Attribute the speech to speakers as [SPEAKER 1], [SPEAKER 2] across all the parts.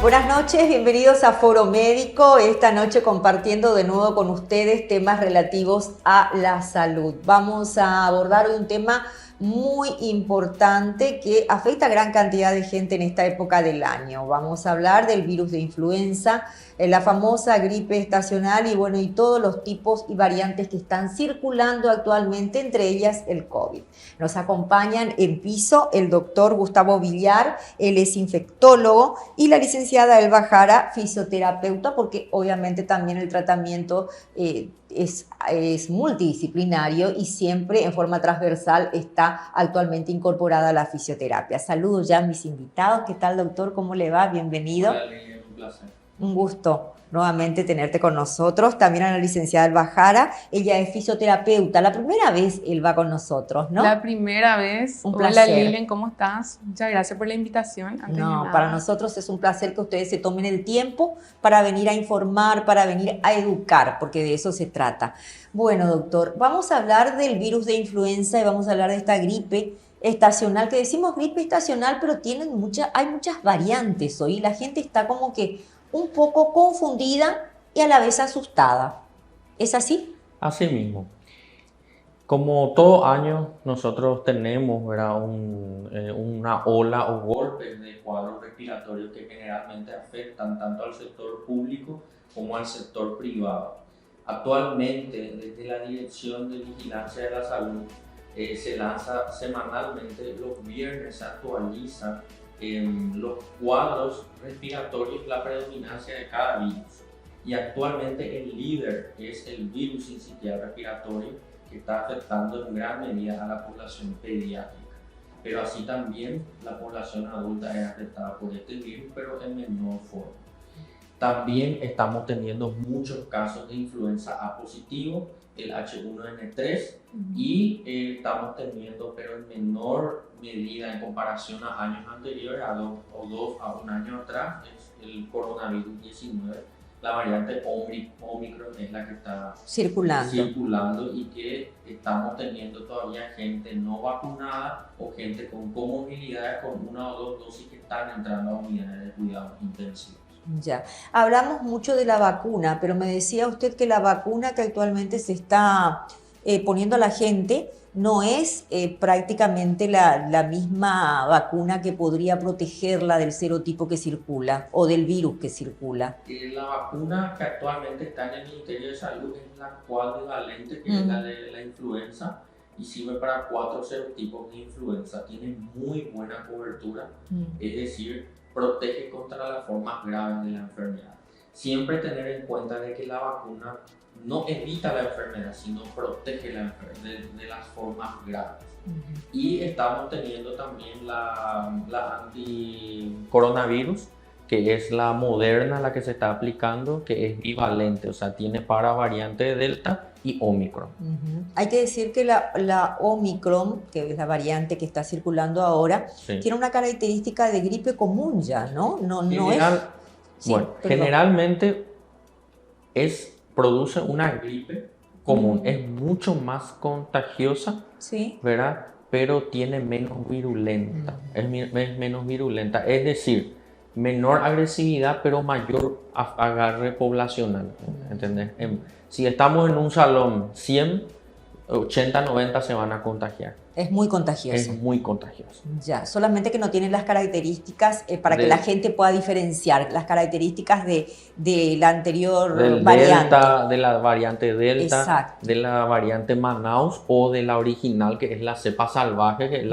[SPEAKER 1] Buenas noches, bienvenidos a Foro Médico. Esta noche compartiendo de nuevo con ustedes temas relativos a la salud. Vamos a abordar hoy un tema muy importante que afecta a gran cantidad de gente en esta época del año. Vamos a hablar del virus de influenza, la famosa gripe estacional y todos los tipos y variantes que están circulando actualmente, entre ellas el COVID. Nos acompañan en piso el doctor Gustavo Villar, él es infectólogo, y la licenciada Elba Jara, fisioterapeuta, porque obviamente también el tratamiento es multidisciplinario y siempre en forma transversal está actualmente incorporada a la fisioterapia. Saludos ya a mis invitados. ¿Qué tal, doctor? ¿Cómo le va? Bienvenido.
[SPEAKER 2] Hola, Lili, un placer.
[SPEAKER 1] Un gusto nuevamente tenerte con nosotros. También a la licenciada Elba Jara. Ella es fisioterapeuta. La primera vez él va con nosotros, ¿no?
[SPEAKER 3] La primera vez.
[SPEAKER 1] Un
[SPEAKER 3] Hola
[SPEAKER 1] placer.
[SPEAKER 3] Lilian, ¿cómo estás? Muchas gracias por la invitación.
[SPEAKER 1] No, para nosotros es un placer que ustedes se tomen el tiempo para venir a informar, para venir a educar, porque de eso se trata. Bueno, doctor, vamos a hablar del virus de influenza y vamos a hablar de esta gripe estacional, que decimos gripe estacional, pero hay muchas variantes hoy. La gente está como que un poco confundida y a la vez asustada. ¿Es así?
[SPEAKER 2] Así mismo. Como todo año, nosotros tenemos, ¿verdad?, una ola o golpes de cuadros respiratorios que generalmente afectan tanto al sector público como al sector privado. Actualmente, desde la Dirección de Vigilancia de la Salud, se lanza semanalmente, los viernes se actualizan los cuadros respiratorios, la predominancia de cada virus. Y actualmente el líder es el virus sincitial respiratorio, que está afectando en gran medida a la población pediátrica. Pero así también la población adulta es afectada por este virus, pero en menor forma. También estamos teniendo muchos casos de influenza A positivo, el H1N3, y estamos teniendo, pero en menor medida en comparación a años anteriores, a un año atrás, es el coronavirus 19. La variante Omicron es la que está circulando y que estamos teniendo todavía gente no vacunada o gente con comorbilidades con una o dos dosis que están entrando a unidades de cuidados intensivos.
[SPEAKER 1] Ya, hablamos mucho de la vacuna, pero me decía usted que la vacuna que actualmente se está poniendo a la gente no es prácticamente la misma vacuna que podría protegerla del serotipo que circula o del virus que circula.
[SPEAKER 2] La vacuna que actualmente está en el Ministerio de Salud es la cuadrivalente, que es la de la influenza, y sirve para 4 serotipos de influenza. Tiene muy buena cobertura, es decir, protege contra las formas graves de la enfermedad. Siempre tener en cuenta de que la vacuna no evita la enfermedad, sino protege la enfermedad de las formas graves. Y estamos teniendo también la anticoronavirus, que es la Moderna, la que se está aplicando, que es bivalente, o sea, tiene para variante Delta y Omicron.
[SPEAKER 1] Hay que decir que la Omicron, que es la variante que está circulando ahora, sí, tiene una característica de gripe común ya, ¿no?
[SPEAKER 2] Generalmente produce una gripe común, es mucho más contagiosa,
[SPEAKER 1] sí,
[SPEAKER 2] ¿verdad? Pero tiene menos virulenta, es menos virulenta, es decir, menor agresividad, pero mayor agarre poblacional, ¿entendés? Si estamos en un salón, 100, 80, 90 se van a contagiar.
[SPEAKER 1] Es muy contagioso.
[SPEAKER 2] Es muy contagioso.
[SPEAKER 1] Ya, solamente que no tiene las características para que la gente pueda diferenciar las características de la anterior variante.
[SPEAKER 2] De la variante Delta, exacto, de la variante Manaus o de la original, que es la cepa salvaje, que es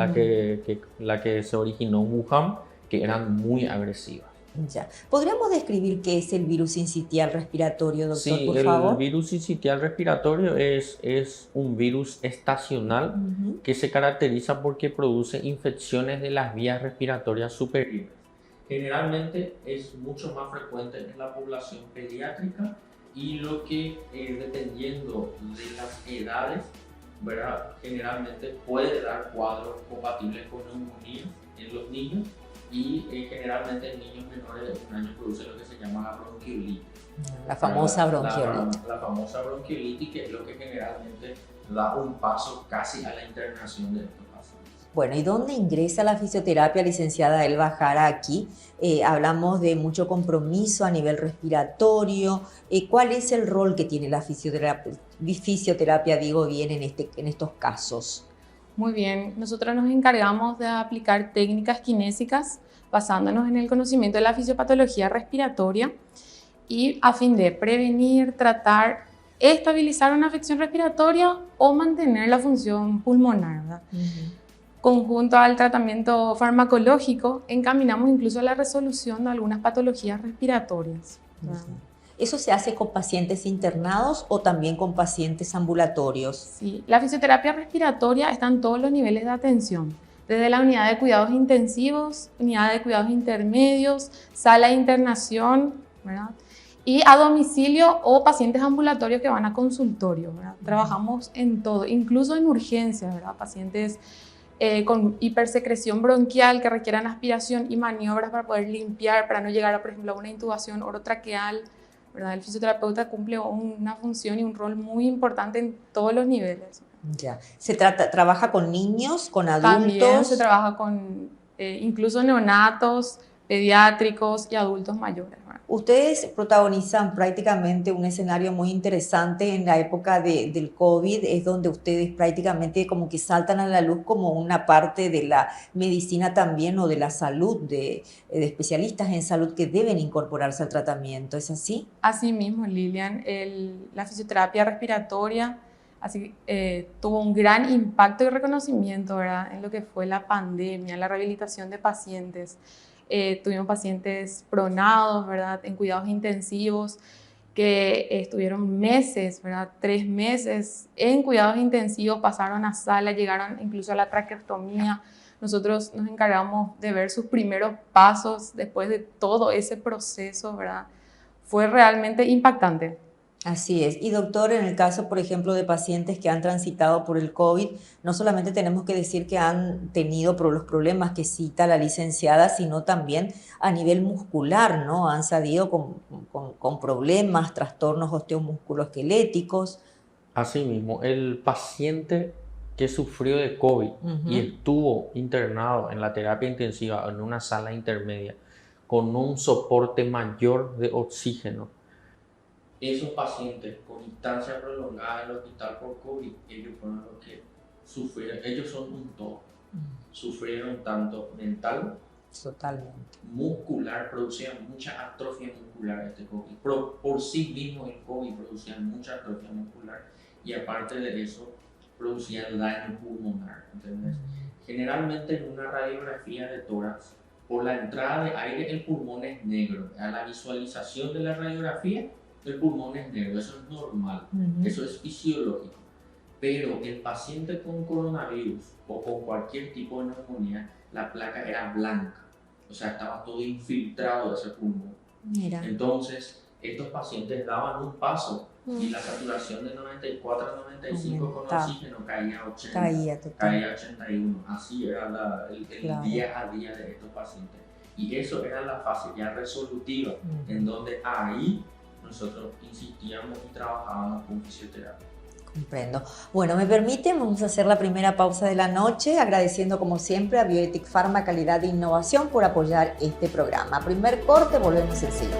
[SPEAKER 2] la que se originó en Wuhan, que eran muy agresivas.
[SPEAKER 1] Ya. ¿Podríamos describir qué es el virus sincitial respiratorio, doctor,
[SPEAKER 2] sí,
[SPEAKER 1] por favor?
[SPEAKER 2] El virus sincitial respiratorio es un virus estacional que se caracteriza porque produce infecciones de las vías respiratorias superiores. Generalmente es mucho más frecuente en la población pediátrica y lo que, dependiendo de las edades, ¿verdad?, generalmente puede dar cuadros compatibles con neumonía en los niños. Y generalmente en niños menores de 1 año produce lo que se llama la bronquiolitis.
[SPEAKER 1] La famosa bronquiolitis.
[SPEAKER 2] La famosa bronquiolitis, que es lo que generalmente da un paso casi a la internación de estos pacientes.
[SPEAKER 1] Bueno, ¿y dónde ingresa la fisioterapia, licenciada Elba Jara, aquí? Hablamos de mucho compromiso a nivel respiratorio. ¿Cuál es el rol que tiene la fisioterapia, digo bien, en estos casos?
[SPEAKER 3] Muy bien, nosotros nos encargamos de aplicar técnicas kinésicas basándonos en el conocimiento de la fisiopatología respiratoria y a fin de prevenir, tratar, estabilizar una afección respiratoria o mantener la función pulmonar, ¿verdad? Conjunto al tratamiento farmacológico, encaminamos incluso a la resolución de algunas patologías respiratorias.
[SPEAKER 1] ¿Eso se hace con pacientes internados o también con pacientes ambulatorios?
[SPEAKER 3] Sí, la fisioterapia respiratoria está en todos los niveles de atención, desde la unidad de cuidados intensivos, unidad de cuidados intermedios, sala de internación, ¿verdad? Y a domicilio o pacientes ambulatorios que van a consultorio, ¿verdad? Trabajamos en todo, incluso en urgencias, ¿verdad? Pacientes con hipersecreción bronquial que requieran aspiración y maniobras para poder limpiar, para no llegar, por ejemplo, a una intubación orotraqueal, ¿verdad? El fisioterapeuta cumple una función y un rol muy importante en todos los niveles.
[SPEAKER 1] Ya. ¿Trabaja con niños, con adultos?
[SPEAKER 3] También se trabaja con incluso neonatos, pediátricos y adultos mayores, ¿verdad?
[SPEAKER 1] Ustedes protagonizan prácticamente un escenario muy interesante en la época del COVID, es donde ustedes prácticamente como que saltan a la luz como una parte de la medicina también o de la salud, de especialistas en salud que deben incorporarse al tratamiento, ¿es así?
[SPEAKER 3] Así mismo, Lilian, la fisioterapia respiratoria tuvo un gran impacto y reconocimiento, ¿verdad? En lo que fue la pandemia, la rehabilitación de pacientes. Tuvimos pacientes pronados, ¿verdad? En cuidados intensivos que estuvieron meses, ¿verdad? 3 meses en cuidados intensivos, pasaron a sala, llegaron incluso a la traqueostomía. Nosotros nos encargamos de ver sus primeros pasos después de todo ese proceso, ¿verdad? Fue realmente impactante.
[SPEAKER 1] Así es. Y doctor, en el caso, por ejemplo, de pacientes que han transitado por el COVID, no solamente tenemos que decir que han tenido los problemas que cita la licenciada, sino también a nivel muscular, ¿no? Han salido con problemas, trastornos osteomusculoesqueléticos.
[SPEAKER 2] Así mismo, el paciente que sufrió de COVID y estuvo internado en la terapia intensiva en una sala intermedia con un soporte mayor de oxígeno, esos pacientes con instancia prolongada en el hospital por COVID, ellos fueron los que sufrieron, ellos son un todo, sufrieron tanto mental,
[SPEAKER 1] totalmente,
[SPEAKER 2] muscular, producían mucha atrofia muscular este COVID, por sí mismo el COVID producía mucha atrofia muscular y aparte de eso producía daño pulmonar, ¿entendés? Generalmente en una radiografía de tórax, por la entrada de aire el pulmón es negro, a la visualización de la radiografía el pulmón es negro, eso es normal, eso es fisiológico. Pero el paciente con coronavirus o con cualquier tipo de neumonía, la placa era blanca, o sea, estaba todo infiltrado de ese pulmón.
[SPEAKER 1] Mira.
[SPEAKER 2] Entonces, estos pacientes daban un paso y la saturación de 94 a 95 con oxígeno caía a 80, caía a 81. Así era el día a día de estos pacientes. Y eso era la fase ya resolutiva, en donde ahí nosotros insistíamos y trabajábamos con fisioterapia.
[SPEAKER 1] Comprendo. Bueno, me permiten, vamos a hacer la primera pausa de la noche, agradeciendo como siempre a Bioetic Pharma Calidad e Innovación por apoyar este programa. Primer corte, volvemos enseguida.